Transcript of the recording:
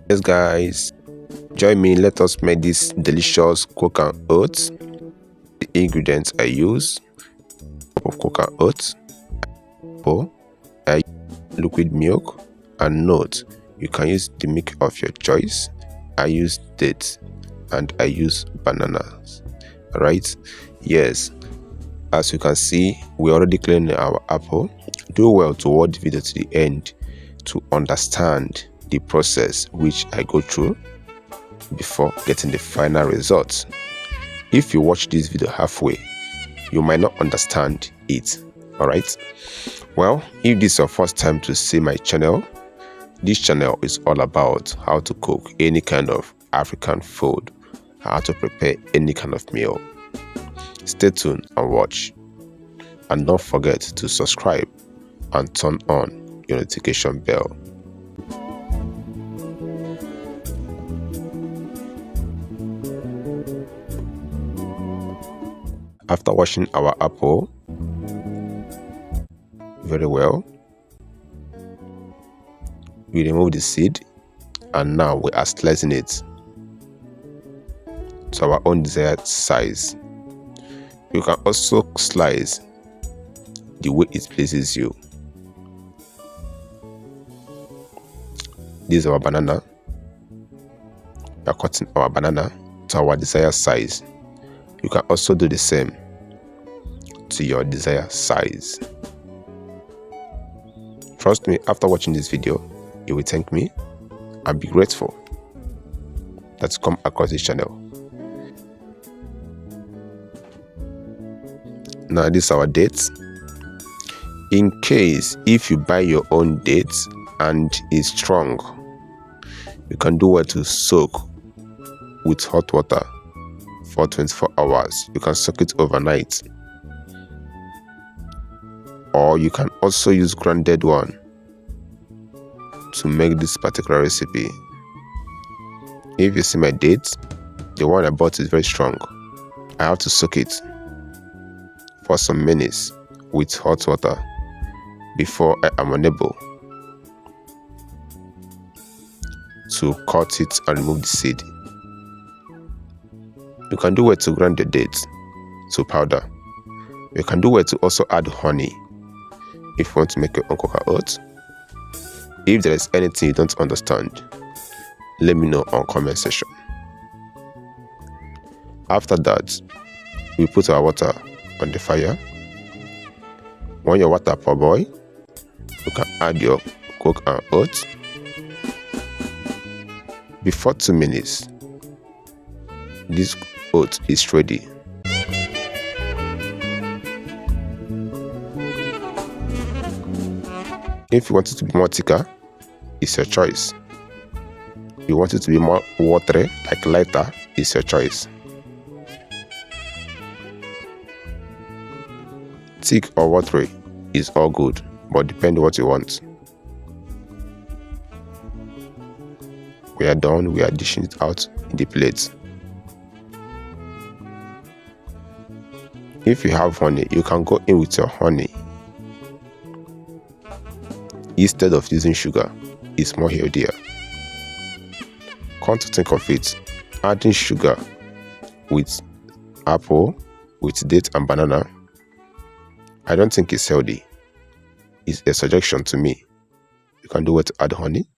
Yes guys, join me, let us make this delicious Quaker oats. The ingredients I use: cup of Quaker oats, I liquid milk, and note you can use the milk of your choice. I use dates and I use bananas. Alright, yes, as you can see, we already cleaned our apple. Do well to watch the video to the end to understand the process which I go through before getting the final result. If you watch this video halfway, you might not understand it. Alright, well, if this is your first time to see my channel, this channel is all about how to cook any kind of African food, how to prepare any kind of meal. Stay tuned and watch, and don't forget to subscribe and turn on your notification bell. After washing our apple very well, we remove the seed, and now we are slicing it to our own desired size. You can also slice the way it pleases you. This is our banana. We are cutting our banana to our desired size. You can also do the same to your desired size. Trust me, after watching this video, you will thank me and be grateful that you come across this channel. Now this is our dates. In case if you buy your own dates and it's strong, you can do well to soak with hot water for 24 hours. You can soak it overnight, or you can also use grounded one to make this particular recipe. If you see my dates, the one I bought is very strong. I have to soak it for some minutes with hot water before I am unable to cut it and remove the seed. You can do well to grind the dates to powder. You can do well to also add honey if you want to make your own Quaker oats. If there is anything you don't understand, let me know on comment section. After that, we put our water on the fire. When your water boil, you can add your Quaker oats. Before 2 minutes, this oat is ready. If you want it to be more thicker, it's your choice. You want it to be more watery, like lighter, it's your choice. Thick or watery is all good, but depend what you want. We are done. We are dishing it out in the plate. If you have honey, you can go in with your honey instead of using sugar. It's more healthier. Come to think of it, adding sugar with apple, with date and banana, I don't think it's healthy. It's a suggestion to me. You can do it to add honey